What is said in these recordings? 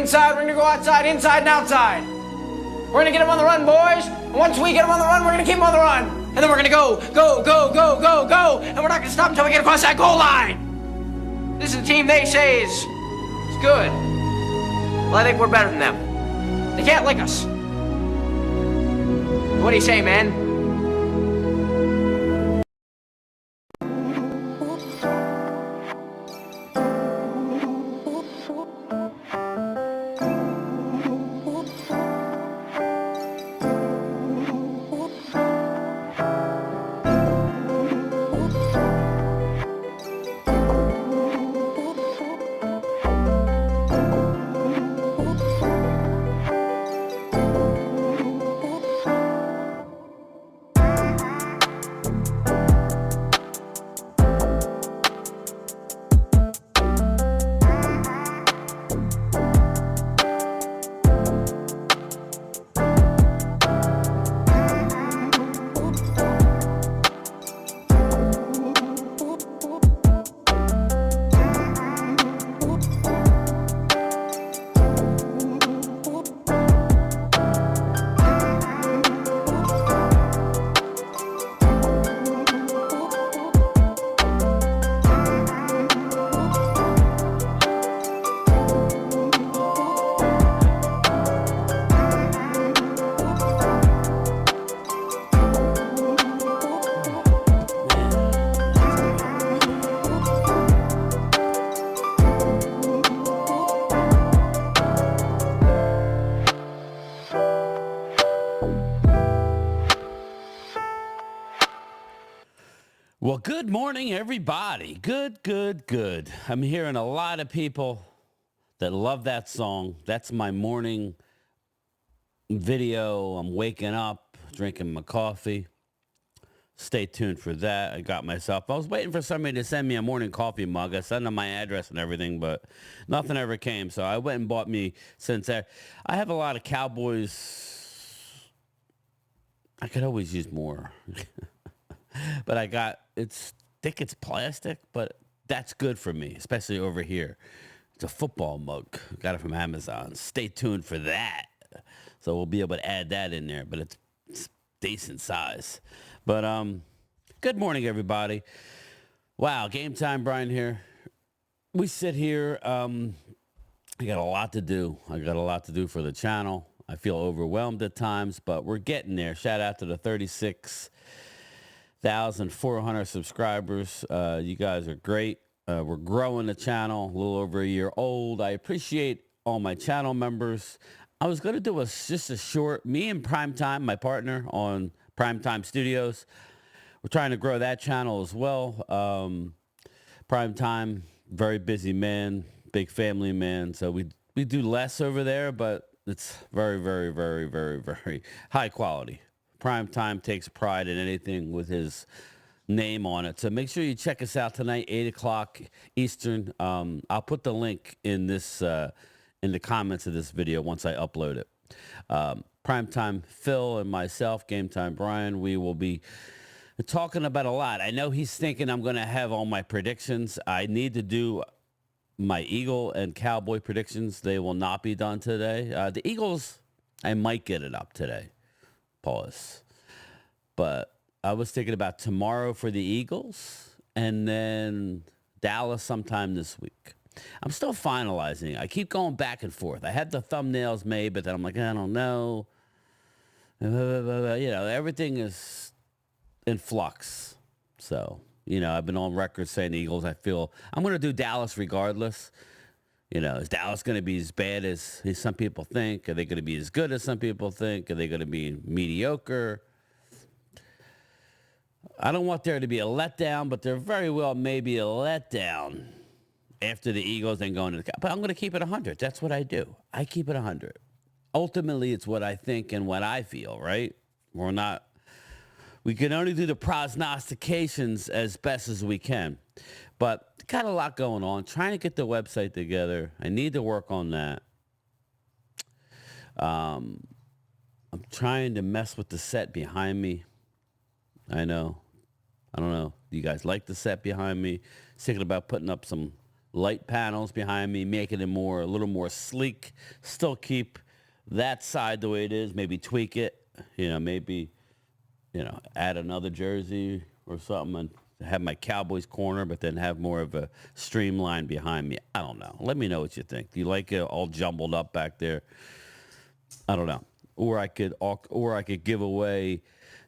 inside, we're gonna go outside, inside and outside. We're gonna get them on the run, boys. And once we get them on the run, we're gonna keep them on the run. And then we're gonna go, go, go, go, go, go. And we're not gonna stop until we get across that goal line. This is a team they say is good. Well, I think we're better than them. They can't lick us. What do you say, man? Well, good morning, everybody. Good. I'm hearing a lot of people that love that song. That's my morning video. I'm waking up, drinking my coffee. Stay tuned for that. I was waiting for somebody to send me a morning coffee mug. I sent them my address and everything, but nothing ever came. So I went and bought me, since I have a lot of Cowboys. I could always use more. But I think it's plastic, but that's good for me, especially over here. It's a football mug. Got it from Amazon. Stay tuned for that. So we'll be able to add that in there, but it's decent size. But good morning, everybody. Wow, game time, Brian here. We sit here. I got a lot to do. I got a lot to do for the channel. I feel overwhelmed at times, but we're getting there. Shout out to the 36,400 subscribers. You guys are great. We're growing the channel, a little over a year old. I appreciate all my channel members. I was going to do just a short, me and Primetime, my partner on Primetime Studios. We're trying to grow that channel as well. Primetime, very busy man, big family man. So we do less over there, but it's very, very, very, very, very high quality. Primetime takes pride in anything with his name on it. So make sure you check us out tonight, 8 o'clock Eastern. I'll put the link in the comments of this video once I upload it. Primetime Phil and myself, Game Time Brian, we will be talking about a lot. I know he's thinking I'm going to have all my predictions. I need to do my Eagle and Cowboy predictions. They will not be done today. The Eagles, I might get it up today. Pause. But I was thinking about tomorrow for the Eagles and then Dallas sometime this week. I'm still finalizing. I keep going back and forth. I had the thumbnails made, but then I'm like, I don't know. You know, everything is in flux. So, you know, I've been on record saying the Eagles, I feel I'm going to do Dallas regardless. You know, is Dallas going to be as bad as some people think? Are they going to be as good as some people think? Are they going to be mediocre? I don't want there to be a letdown, but there very well may be a letdown after the Eagles and going to the... But I'm going to keep it 100. That's what I do. I keep it 100. Ultimately, it's what I think and what I feel, right? We can only do the prognostications as best as we can. But got a lot going on. Trying to get the website together. I need to work on that. I'm trying to mess with the set behind me. I know. I don't know. Do you guys like the set behind me? Thinking about putting up some light panels behind me, making it a little more sleek. Still keep that side the way it is. Maybe tweak it. Maybe add another jersey or something and have my Cowboys corner, but then have more of a streamline behind me. I don't know. Let me know what you think. Do you like it all jumbled up back there? I don't know. Or I could give away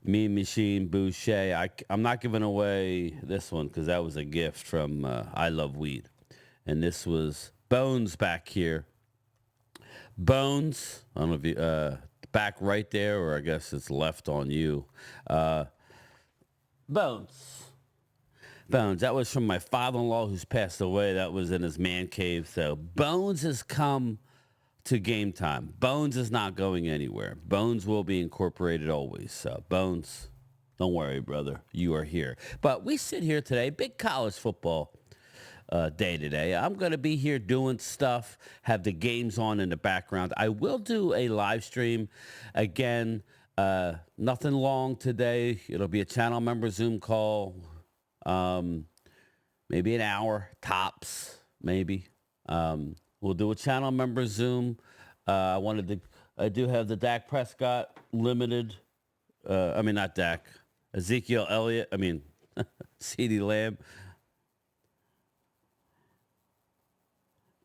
Mean Machine Boucher. I'm not giving away this one because that was a gift from I Love Weed. And this was Bones back here. Bones, I don't know if you, back right there, or I guess it's left on you. Bones. That was from my father-in-law who's passed away. That was in his man cave. So Bones has come to Game Time. Bones is not going anywhere. Bones will be incorporated always. So Bones, don't worry, brother. You are here. But we sit here today, big college football day today. I'm going to be here doing stuff, have the games on in the background. I will do a live stream. Again, nothing long today. It'll be a channel member Zoom call. Maybe an hour, tops, maybe. We'll do a channel member Zoom. I do have the Dak Prescott limited. Not Dak. Ezekiel Elliott. CeeDee Lamb.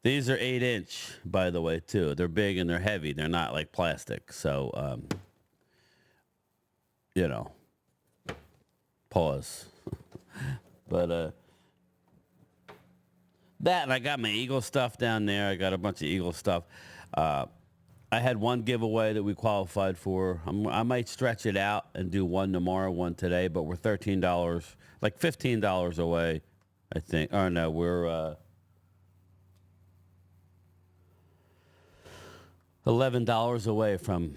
These are 8-inch, by the way, too. They're big and they're heavy. They're not like plastic. So, pause. But that, and I got my Eagle stuff down there. I got a bunch of Eagle stuff. I had one giveaway that we qualified for. I might stretch it out and do one tomorrow, one today, but we're $13, like $15 away, I think. Oh, no, we're $11 away from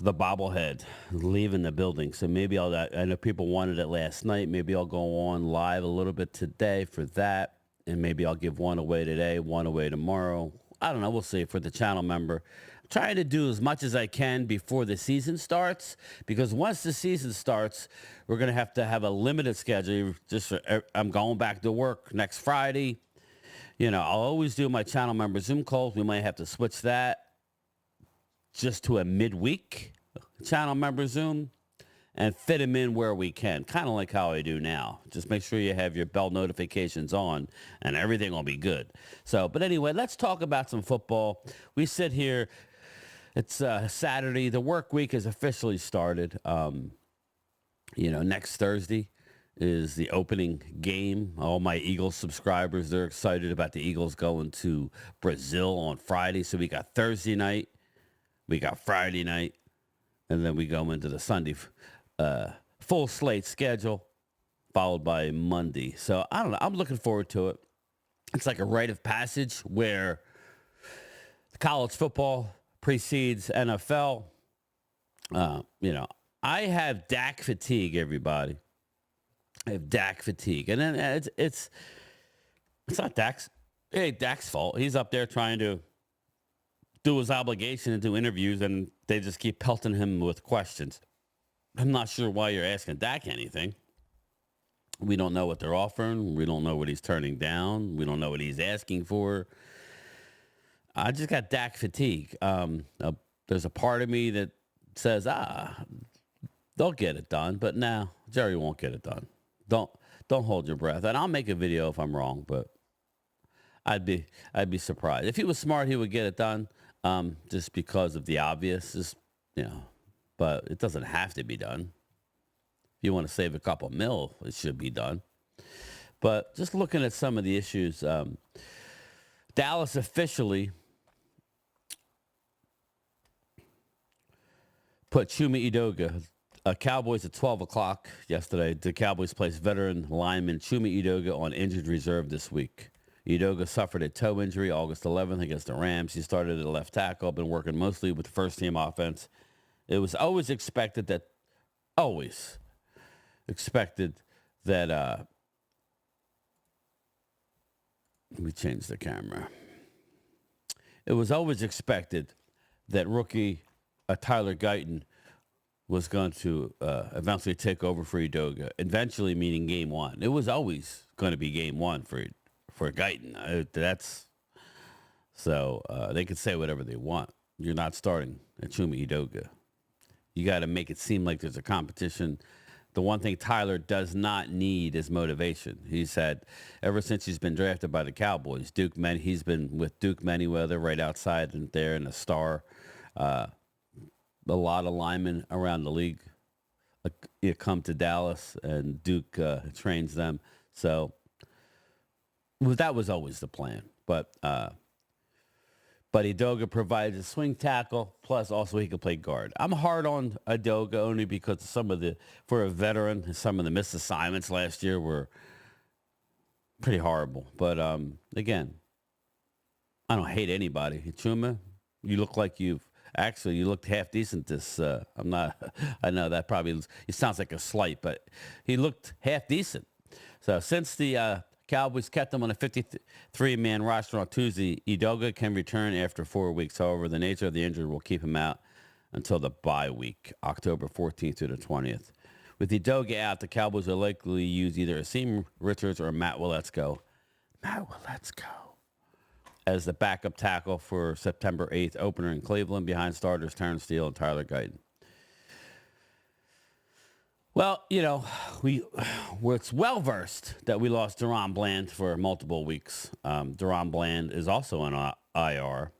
the bobblehead leaving the building. So maybe I know people wanted it last night. Maybe I'll go on live a little bit today for that. And maybe I'll give one away today, one away tomorrow. I don't know. We'll see for the channel member. I'm trying to do as much as I can before the season starts, because once the season starts, we're going to have a limited schedule. I'm going back to work next Friday. I'll always do my channel member Zoom calls. We might have to switch that just to a midweek channel member Zoom and fit them in where we can, kind of like how I do now. Just make sure you have your bell notifications on and everything will be good. So, but anyway, let's talk about some football. We sit here, it's Saturday. The work week has officially started. Next Thursday is the opening game. All my Eagles subscribers, they're excited about the Eagles going to Brazil on Friday. So we got Thursday night. We got Friday night, and then we go into the Sunday full slate schedule, followed by Monday. So I don't know. I'm looking forward to it. It's like a rite of passage where college football precedes NFL. I have Dak fatigue, everybody. I have Dak fatigue, and then it's not Dak's. It ain't Dak's fault. He's up there trying to do his obligation and do interviews, and they just keep pelting him with questions. I'm not sure why you're asking Dak anything. We don't know what they're offering. We don't know what he's turning down. We don't know what he's asking for. I just got Dak fatigue. There's a part of me that says, they'll get it done, but no, Jerry won't get it done. Don't hold your breath. And I'll make a video if I'm wrong, but I'd be surprised. If he was smart, he would get it done. Just because of the obvious, but it doesn't have to be done. If you want to save a couple mil, it should be done. But just looking at some of the issues, Dallas officially put Chuma Edoga, Cowboys at 12 o'clock yesterday. The Cowboys placed veteran lineman Chuma Edoga on injured reserve this week. Edoga suffered a toe injury August 11th against the Rams. He started at left tackle, been working mostly with the first-team offense. It was always expected that let me change the camera. It was always expected that rookie Tyler Guyton was going to eventually take over for Edoga, eventually meaning game one. It was always going to be game one for for Guyton. They can say whatever they want. You're not starting Chuma Edoga. You got to make it seem like there's a competition. The one thing Tyler does not need is motivation. He's had, ever since he's been drafted by the Cowboys, he's been with Duke Manyweather right outside and there in the star. A lot of linemen around the league come to Dallas, and Duke trains them. So that was always the plan. But Edoga provides a swing tackle, plus also he can play guard. I'm hard on Edoga only because for a veteran, some of the missed assignments last year were pretty horrible. But again, I don't hate anybody. Chuma, you look like you looked half decent I know that probably, it sounds like a slight, but he looked half decent. So since the Cowboys kept him on a 53-man roster on Tuesday, Edoga can return after 4 weeks. However, the nature of the injury will keep him out until the bye week, October 14th to the 20th. With Edoga out, the Cowboys will likely use either Asim Richards or Matt Waletzko as the backup tackle for September 8th opener in Cleveland behind starters Terrence Steele and Tyler Guyton. Well, it's well-versed that we lost Deron Bland for multiple weeks. Deron Bland is also on IR,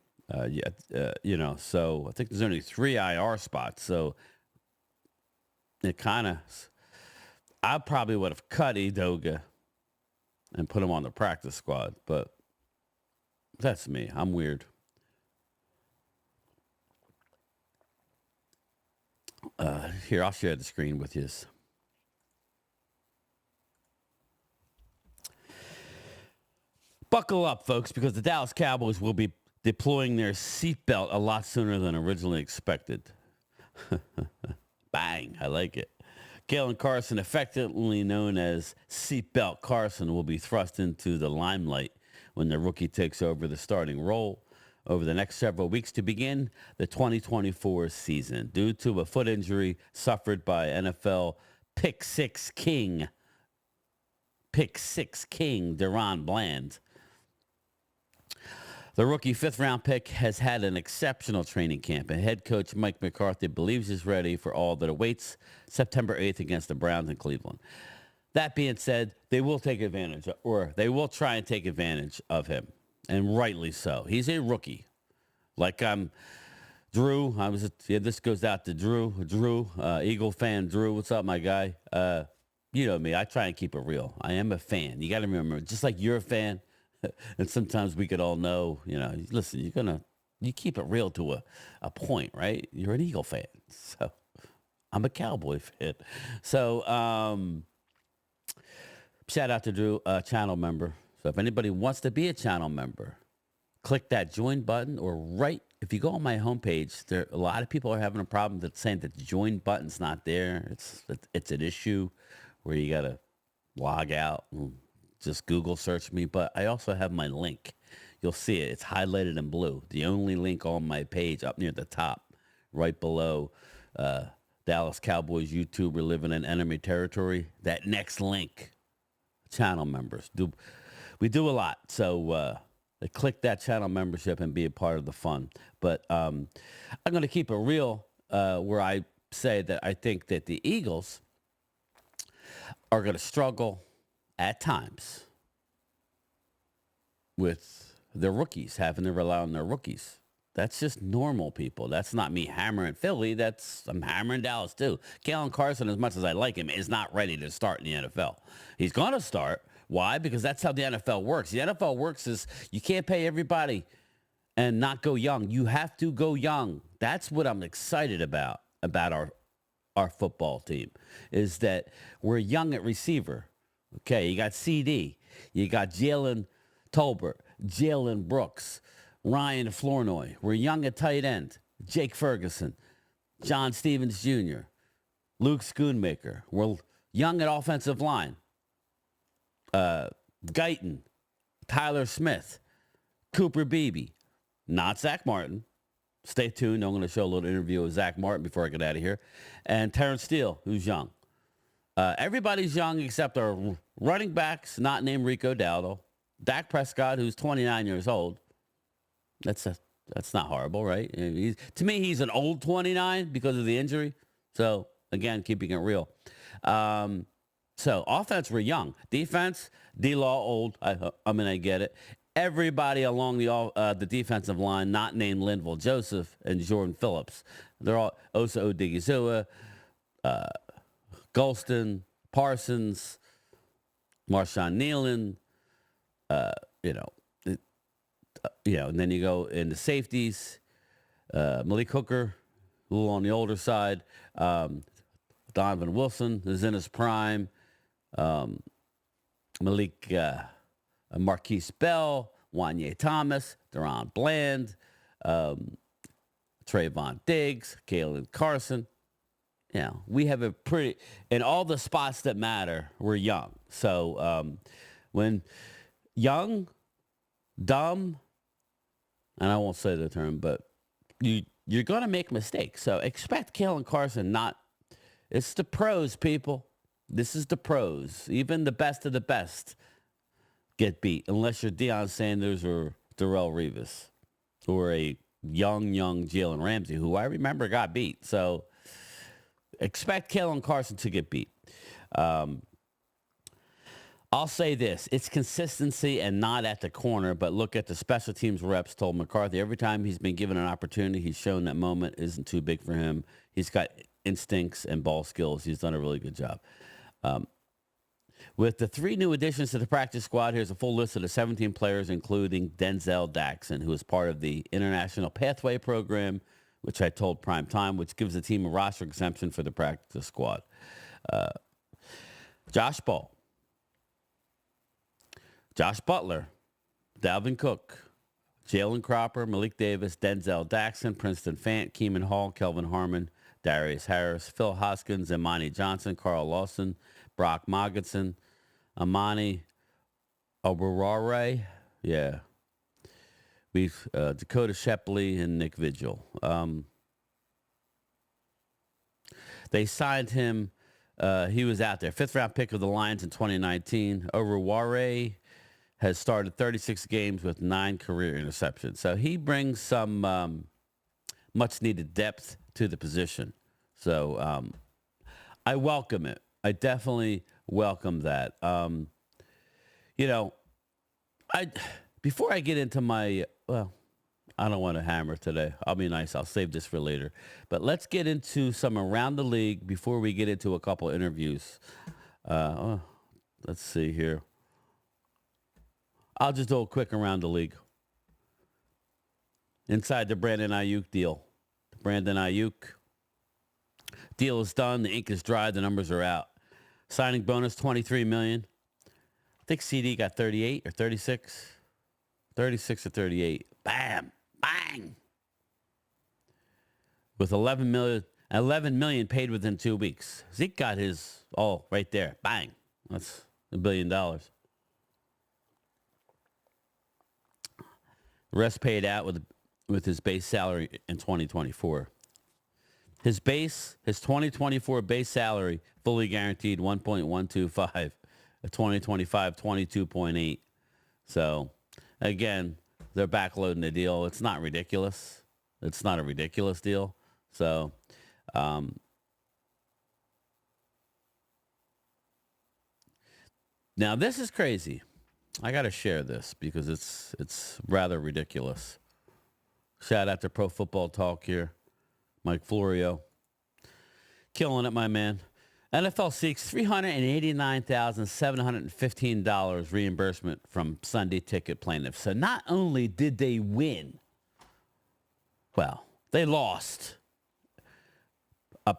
so I think there's only 3 IR spots. So I probably would have cut Edoga and put him on the practice squad, but that's me. I'm weird. Here, I'll share the screen with you. Buckle up, folks, because the Dallas Cowboys will be deploying their seatbelt a lot sooner than originally expected. Bang, I like it. Kalen Carson, effectively known as Seatbelt Carson, will be thrust into the limelight when the rookie takes over the starting role over the next several weeks to begin the 2024 season due to a foot injury suffered by NFL Pick Six King Deron Bland. The rookie fifth-round pick has had an exceptional training camp, and head coach Mike McCarthy believes he's ready for all that awaits September 8th against the Browns in Cleveland. That being said, they will try and take advantage of him. And rightly so. He's a rookie. Like Drew. This goes out to Drew. Eagle fan Drew. What's up, my guy? You know me. I try and keep it real. I am a fan. You got to remember, just like you're a fan, and sometimes we could all know, listen, you keep it real to a point, right? You're an Eagle fan. So I'm a Cowboy fan. So shout out to Drew, channel member. So if anybody wants to be a channel member, click that join button, or if you go on my homepage, a lot of people are having a problem that's saying that the join button's not there. It's an issue where you got to log out and just Google search me. But I also have my link. You'll see it. It's highlighted in blue. The only link on my page up near the top, right below Dallas Cowboys YouTube, we're living in enemy territory. That next link, channel members. We do a lot, so click that channel membership and be a part of the fun. But I'm going to keep it real where I say that I think that the Eagles are going to struggle at times with their rookies, having to rely on their rookies. That's just normal, people. That's not me hammering Philly. I'm hammering Dallas, too. Kalen Carson, as much as I like him, is not ready to start in the NFL. He's going to start. Why? Because that's how the NFL works. The NFL works is you can't pay everybody and not go young. You have to go young. That's what I'm excited about our football team, is that we're young at receiver. Okay, you got CD. You got Jalen Tolbert, Jalen Brooks, Ryan Flournoy. We're young at tight end. Jake Ferguson, John Stevens Jr., Luke Schoonmaker. We're young at offensive line. Guyton, Tyler Smith, Cooper Beebe, not Zack Martin. Stay tuned. I'm going to show a little interview with Zack Martin before I get out of here. And Terrence Steele, who's young. Everybody's young except our running backs, not named Rico Dowdle. Dak Prescott, who's 29 years old, that's not horrible, right? To me, he's an old 29 because of the injury. So, again, keeping it real. So, offense, we're young. Defense, D-Law, old. I get it. Everybody along the defensive line, not named Linval Joseph and Jordan Phillips. They're all Osa Odigizua, Golston, Parsons, Marshawn Nealon, and then you go into safeties, Malik Hooker, a little on the older side, Donovan Wilson is in his prime, Marquise Bell, Wanye Thomas, Deron Bland, Trayvon Diggs, Kalen Carson. We have a pretty, in all the spots that matter, we're young. So when young, dumb, and I won't say the term, but you're going to make mistakes. So expect Kalen Carson it's the pros, people. This is the pros. Even the best of the best get beat, unless you're Deion Sanders or Darrelle Revis or a young Jalen Ramsey, who I remember got beat. So expect Kalen Carson to get beat. I'll say this. It's consistency and not at the corner, but look at the special teams reps told McCarthy. Every time he's been given an opportunity, he's shown that moment isn't too big for him. He's got instincts and ball skills. He's done a really good job. With the 3 new additions to the practice squad, here's a full list of the 17 players, including Denzel Daxon, who is part of the International Pathway Program, which I told Prime Time, which gives the team a roster exemption for the practice squad. Josh Butler, Dalvin Cook, Jalen Cropper, Malik Davis, Denzel Daxon, Princeton Fant, Keeman Hall, Kelvin Harmon, Darius Harris, Phil Hoskins, Imani Johnson, Carl Lawson, Brock Moggetson, Amani Oberare, we've Dakota Shepley and Nick Vigil. They signed him. He was out there. 5th round pick of the Lions in 2019. Oberare has started 36 games with 9 career interceptions. So he brings some much needed depth to the position. So I welcome it. I definitely welcome that. Before I get into I don't want to hammer today. I'll be nice. I'll save this for later. But let's get into some around the league before we get into a couple interviews. Let's see here. I'll just do a quick around the league. Inside the Brandon Ayuk deal. The Brandon Ayuk deal is done. The ink is dry. The numbers are out. Signing bonus, $23 million. I think CD got 38 or 36. 36 or 38. Bam. Bang. With $11 million paid within 2 weeks. Zeke got his all right there. Bang. That's $1 billion. The rest paid out with his base salary in 2024. His 2024 base salary, fully guaranteed, 1.125. A 2025, 22.8. So, again, they're backloading the deal. It's not ridiculous. It's not a ridiculous deal. So, now this is crazy. I got to share this because it's rather ridiculous. Shout out to Pro Football Talk here. Mike Florio. Killing it, my man. NFL seeks $389,715 reimbursement from Sunday ticket plaintiffs. So not only did they win, they lost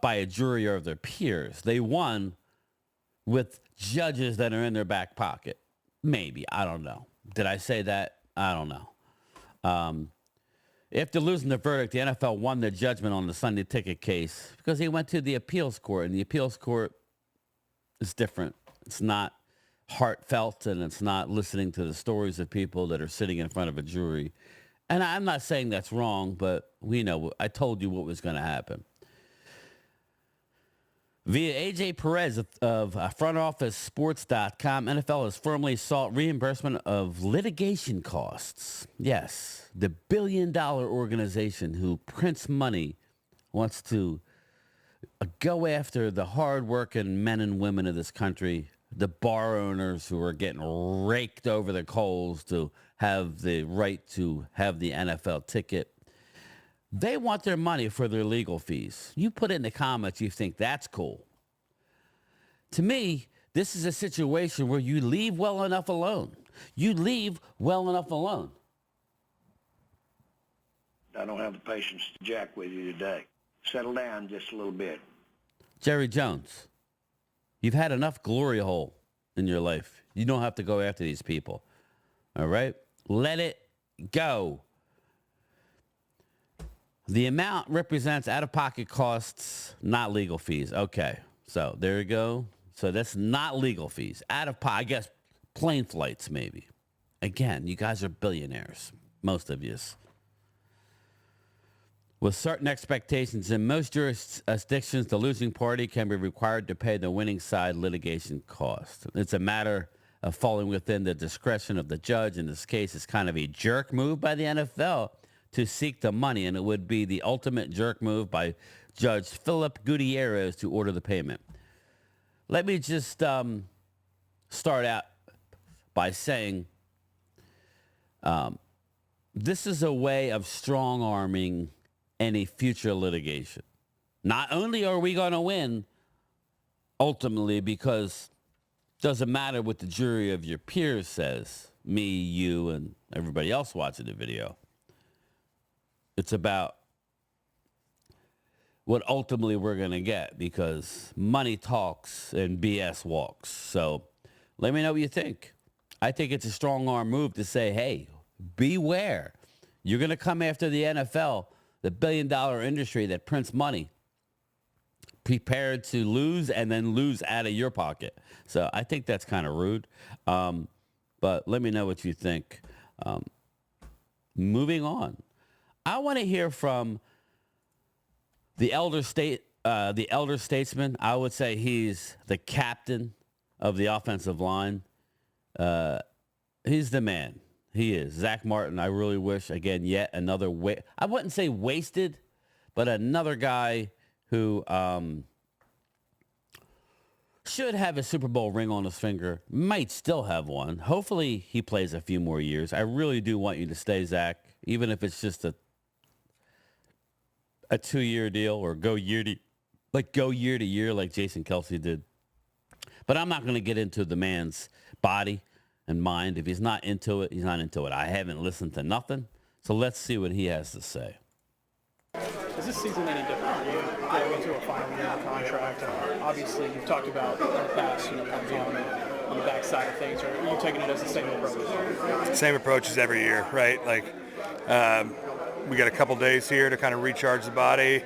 by a jury of their peers. They won with judges that are in their back pocket. Maybe. I don't know. Did I say that? I don't know. After losing the verdict, the NFL won their judgment on the Sunday ticket case because he went to the appeals court, and the appeals court is different. It's not heartfelt, and it's not listening to the stories of people that are sitting in front of a jury. And I'm not saying that's wrong, but we know. I told you what was going to happen. Via AJ Perez of frontofficesports.com, NFL has firmly sought reimbursement of litigation costs. Yes, the billion-dollar organization who prints money wants to go after the hard-working men and women of this country, the bar owners who are getting raked over the coals to have the right to have the NFL ticket. They want their money for their legal fees. You put in the comments you think that's cool. To me, this is a situation where you leave well enough alone. You leave well enough alone. I don't have the patience to jack with you today. Settle down just a little bit. Jerry Jones, you've had enough glory hole in your life. You don't have to go after these people. All right? Let it go. The amount represents out-of-pocket costs, not legal fees. Okay, so there you go. So that's not legal fees. Out-of-pocket, I guess, plane flights maybe. Again, you guys are billionaires, most of you. With certain expectations, in most jurisdictions, the losing party can be required to pay the winning side litigation costs. It's a matter of falling within the discretion of the judge. In this case, it's kind of a jerk move by the NFL to seek the money, and it would be the ultimate jerk move by Judge Philip Gutierrez to order the payment. Let me just start out by saying this is a way of strong-arming any future litigation. Not only are we going to win, ultimately, because it doesn't matter what the jury of your peers says, me, you, and everybody else watching the video. It's about what ultimately we're going to get, because money talks and BS walks. So let me know what you think. I think it's a strong arm move to say, hey, beware. You're going to come after the NFL, the billion-dollar industry that prints money, prepared to lose and then lose out of your pocket. So I think that's kind of rude. But let me know what you think. Moving on. I want to hear from the elder statesman. I would say he's the captain of the offensive line. He's the man. He is. Zack Martin, I really wish, again, yet another I wouldn't say wasted, but another guy who should have a Super Bowl ring on his finger, might still have one. Hopefully he plays a few more years. I really do want you to stay, Zack, even if it's just a 2-year deal, or go year to year like Jason Kelce did. But I'm not going to get into the man's body and mind. If he's not into it, he's not into it. I haven't listened to nothing. So let's see what he has to say. Is this season any different for you going into a final year contract? Obviously, you've talked about in the past, kind of being on the backside of things. Or are you taking it as the same approach? Same approach as every year, right? Like, we got a couple days here to kind of recharge the body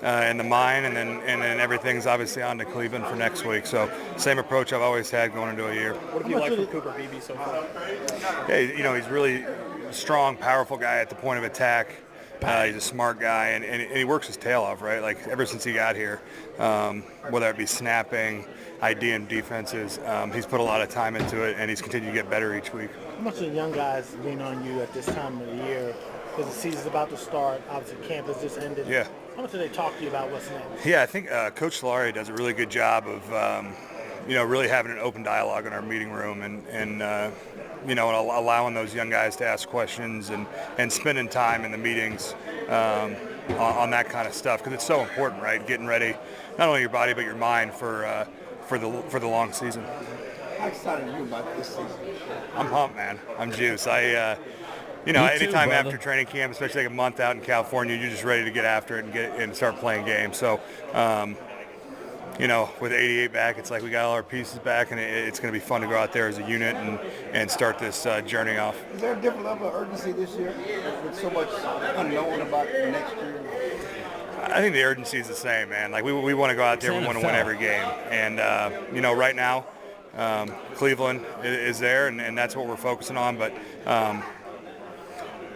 and the mind, and then everything's obviously on to Cleveland for next week. So same approach I've always had going into a year. What have you liked from Cooper Beebe so far? Hey, he's really strong, powerful guy at the point of attack. He's a smart guy, and he works his tail off, right? Like, ever since he got here, whether it be snapping, IDing defenses, he's put a lot of time into it, and he's continued to get better each week. How much do the young guys lean on you at this time of the year? Because the season's about to start. Obviously, camp has just ended. Yeah. How much do they talk to you about what's next? Yeah, I think Coach Solari does a really good job of, really having an open dialogue in our meeting room and allowing those young guys to ask questions and spending time in the meetings on that kind of stuff, because it's so important, right? Getting ready, not only your body but your mind for the long season. How excited are you about this season? I'm pumped, man. I'm juiced. Anytime after training camp, especially like a month out in California, you're just ready to get after it and start playing games. So, with 88 back, it's like we got all our pieces back, and it's going to be fun to go out there as a unit and start this journey off. Is there a different level of urgency this year with so much unknown about next year? I think the urgency is the same, man. Like, we want to go out there, we want to win every game. And, right now, Cleveland is there, and that's what we're focusing on. But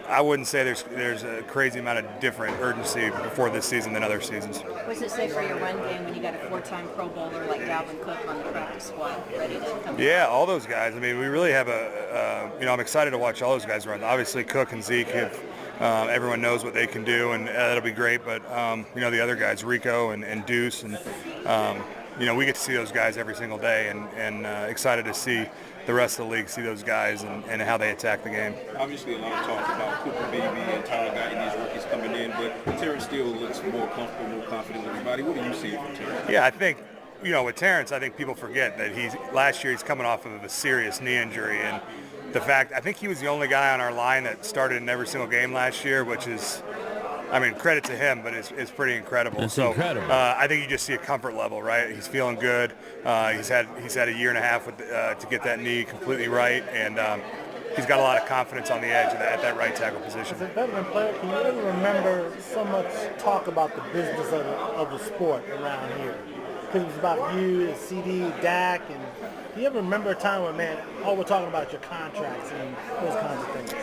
I wouldn't say there's a crazy amount of different urgency before this season than other seasons. What does it say for your run game when you got a 4-time Pro Bowler like Dalvin Cook on the practice squad ready to come in? Yeah, all those guys. I mean, we really have I'm excited to watch all those guys run. Obviously, Cook and Zeke have, everyone knows what they can do, and that'll be great. But, the other guys, Rico and Deuce, and, we get to see those guys every single day, and excited to see the rest of the league see those guys and how they attack the game. Obviously, a lot of talk about Cooper Baby and Tyler Guy and these rookies coming in, but Terrence still looks more comfortable, more confident with everybody. What do you see from Terrence? Yeah, I think, with Terrence, I think people forget that last year he's coming off of a serious knee injury, and the fact, I think he was the only guy on our line that started in every single game last year, which is, credit to him, but it's pretty incredible. It's incredible. I think you just see a comfort level, right? He's feeling good. He's had a year and a half to get that knee completely right, and he's got a lot of confidence on the edge at that right tackle position. As a veteran player, can you ever remember so much talk about the business of the sport around here? Because it was about you, CD, Dak, and do you ever remember a time when, man, all we're talking about your contracts and those kinds of things?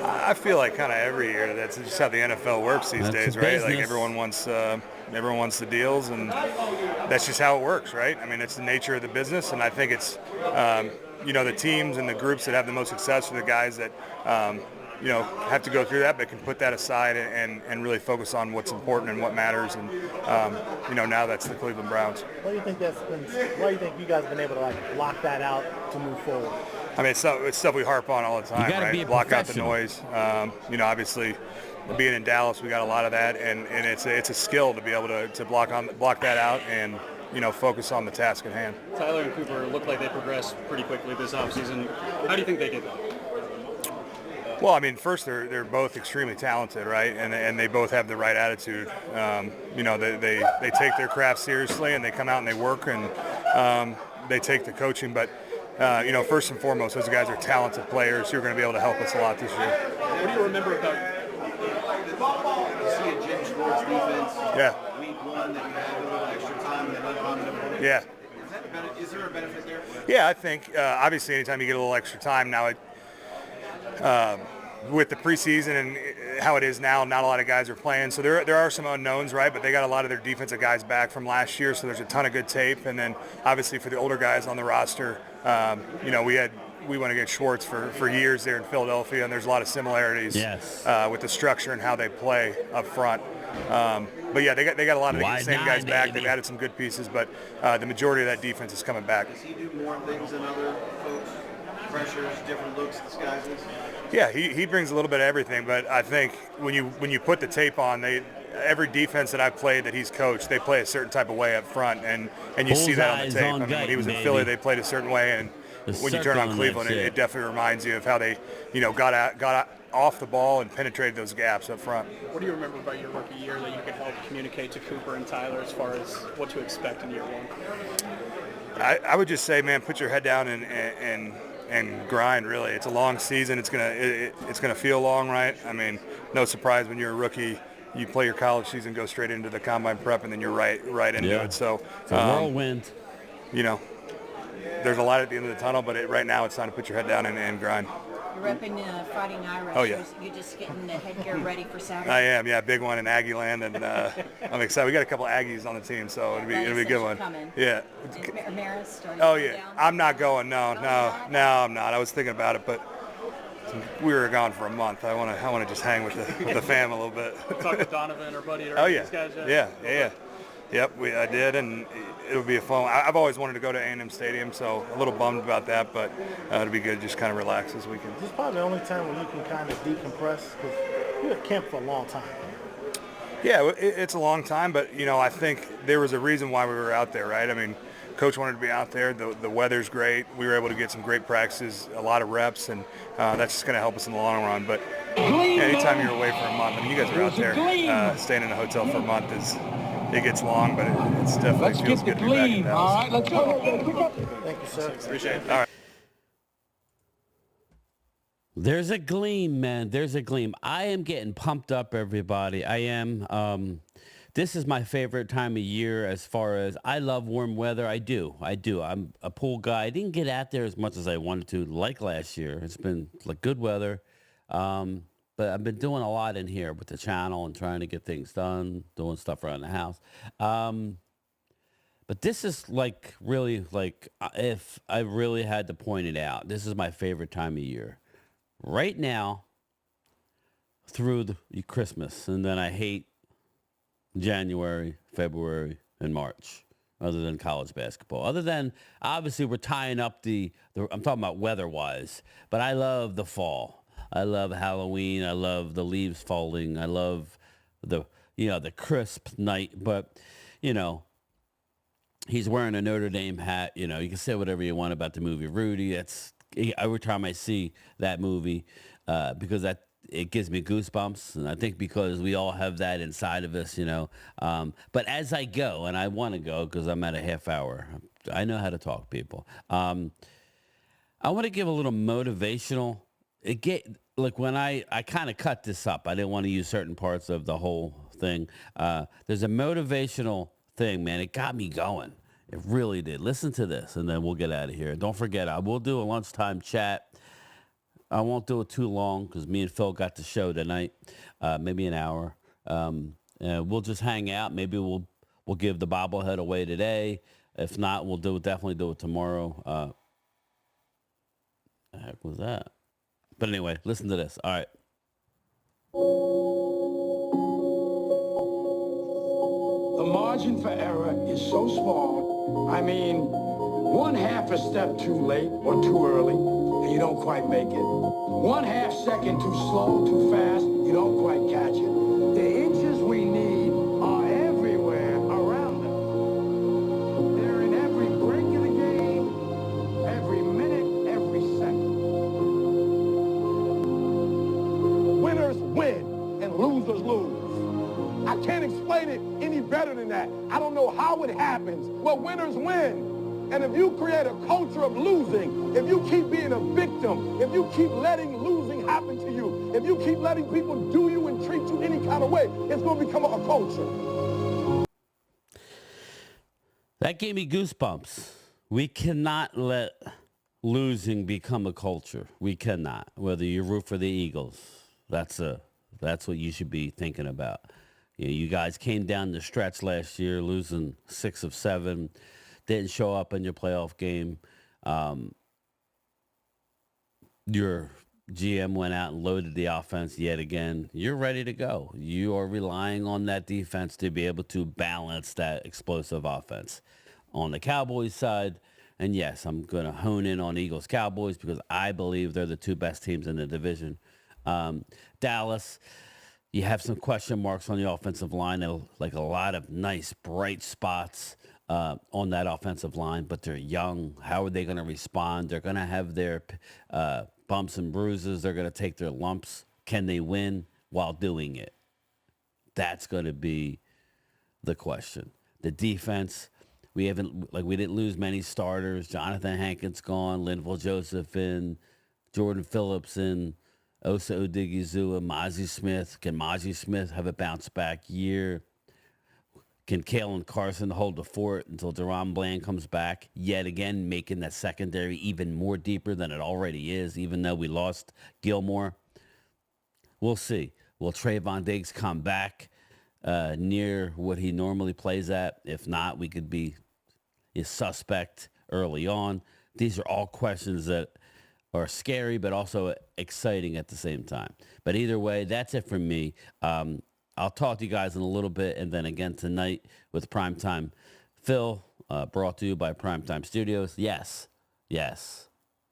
I feel like kind of every year that's just how the NFL works these days, right? Like everyone wants the deals, and that's just how it works, right? It's the nature of the business, and I think it's the teams and the groups that have the most success are the guys that have to go through that, but can put that aside and really focus on what's important and what matters. And now that's the Cleveland Browns. Why do you think why do you think you guys have been able to lock that out to move forward? It's stuff we harp on all the time, right? Block out the noise. Obviously, being in Dallas, we got a lot of that, and it's a skill to be able to block that out and focus on the task at hand. Tyler and Cooper look like they progressed pretty quickly this offseason. How do you think they get that? Well, first they're both extremely talented, right? And they both have the right attitude. They take their craft seriously, and they come out and they work, and they take the coaching. But first and foremost, those guys are talented players who are going to be able to help us a lot this year. What do you remember about? You see a Jim Schwartz defense. Yeah. Week 1 that you had a little extra time and then uncommon. Yeah. Is there a benefit there? Yeah, I think obviously anytime you get a little extra time now, with the preseason and how it is now, not a lot of guys are playing. So there are some unknowns, right? But they got a lot of their defensive guys back from last year, so there's a ton of good tape. And then obviously for the older guys on the roster, we went against Schwartz for years there in Philadelphia, and there's a lot of similarities with the structure and how they play up front. But yeah, they got a lot of the same guys back. They've added some good pieces, but the majority of that defense is coming back. Does he do more things than other folks? Pressures, different looks, disguises? Yeah, he brings a little bit of everything, but I think when you put the tape on, every defense that I've played that he's coached, they play a certain type of way up front, and you see that on the tape. When he was in Philly, they played a certain way, and when you turn on Cleveland, it definitely reminds you of how they, got off the ball and penetrated those gaps up front. What do you remember about your rookie year that you could help communicate to Cooper and Tyler as far as what to expect in year 1? I would just say, man, put your head down and grind. Really, it's a long season. It's gonna feel long, right? No surprise when you're a rookie, you play your college season, go straight into the combine prep, and then you're right into it. So it's a whirlwind. There's a light at the end of the tunnel, but right now it's time to put your head down and grind. You're repping Fighting Irish. Oh, yeah. You're just getting the headgear ready for Saturday. I am, yeah, big one in Aggie land, and I'm excited. We got a couple Aggies on the team, so it'll be a good one. Coming. Yeah. Marist, Oh yeah, I'm not going. No, I'm not. I was thinking about it, but we were gone for a month. I want to just hang with the fam a little bit. Talk with Donovan or Buddy or these guys. Yeah. Yep, I did, and it'll be a fun. I've always wanted to go to A&M Stadium, so a little bummed about that, but it'll be good to just kind of relax this weekend. This is probably the only time when you can kind of decompress, because you're at camp for a long time. Yeah, it's a long time, but, I think there was a reason why we were out there, right? Coach wanted to be out there. The weather's great. We were able to get some great practices, a lot of reps, and that's just going to help us in the long run. But anytime you're away for a month, you guys are out there staying in a hotel for a month it gets long, but it's definitely feels good to be back in Dallas. All right, let's go. Thank you, sir. Appreciate it. All right. There's a gleam, man. There's a gleam. I am getting pumped up, everybody. I am. This is my favorite time of year as far as I love warm weather. I do. I'm a pool guy. I didn't get out there as much as I wanted to like last year. It's been like good weather. but I've been doing a lot in here with the channel and trying to get things done, doing stuff around the house. But this is like really like, if I really had to point it out, this is my favorite time of year. Right now, through the Christmas, and then I hate January, February, and March, other than college basketball. Other than, obviously, we're tying up I'm talking about weather-wise, but I love the fall. I love Halloween. I love the leaves falling. I love the crisp night. But, he's wearing a Notre Dame hat. You can say whatever you want about the movie Rudy. Every time I see that movie, because it gives me goosebumps, and I think because we all have that inside of us, But as I go, and I want to go because I'm at a half hour, I know how to talk, people. I want to give a little motivational. When I kind of cut this up, I didn't want to use certain parts of the whole thing. There's a motivational thing, man. It got me going. It really did. Listen to this, and then we'll get out of here. Don't forget, I will do a lunchtime chat. I won't do it too long because me and Phil got the show tonight, maybe an hour. We'll just hang out. Maybe we'll give the bobblehead away today. If not, we'll definitely do it tomorrow. The heck was that? But anyway, listen to this. All right. The margin for error is so small. I mean, one half a step too late or too early, and you don't quite make it. 1/2 second too slow, too fast, you don't quite catch it. The inches we need are everywhere around us. They're in every break of the game, every minute, every second. Winners win and losers lose. I can't explain it any better than that. I don't know how it happens. Well, winners win. And if you create a culture of losing, if you keep being a victim, if you keep letting losing happen to you, if you keep letting people do you and treat you any kind of way, it's going to become a culture. That gave me goosebumps. We cannot let losing become a culture. We cannot. Whether you root for the Eagles, that's what you should be thinking about. You guys came down the stretch last year, losing 6 of 7. Didn't show up in your playoff game. Your GM went out and loaded the offense yet again. You're ready to go. You are relying on that defense to be able to balance that explosive offense. On the Cowboys side, and yes, I'm going to hone in on Eagles Cowboys because I believe they're the 2 best teams in the division. Dallas, you have some question marks on the offensive line, like a lot of nice, bright spots on that offensive line, but they're young. How are they going to respond? They're going to have their bumps and bruises. They're going to take their lumps. Can they win while doing it? That's going to be the question. The defense, we didn't lose many starters. Jonathan Hankins gone, Linval Joseph in, Jordan Phillips in, Osa Odigizua, Mozzie Smith. Can Mozzie Smith have a bounce back year? Can Kalen Carson hold the fort until Deron Bland comes back? Yet again, making that secondary even more deeper than it already is, even though we lost Gilmore. We'll see. Will Trayvon Diggs come back near what he normally plays at? If not, we could be a suspect early on. These are all questions that are scary, but also exciting at the same time. But either way, that's it from me. I'll talk to you guys in a little bit, and then again tonight with Primetime Phil, brought to you by Primetime Studios. Yes.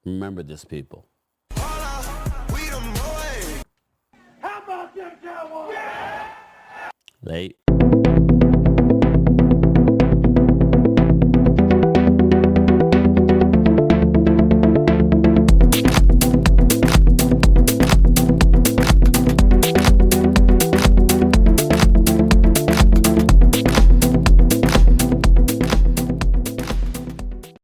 Remember this, people. How about them Cowboys? Late.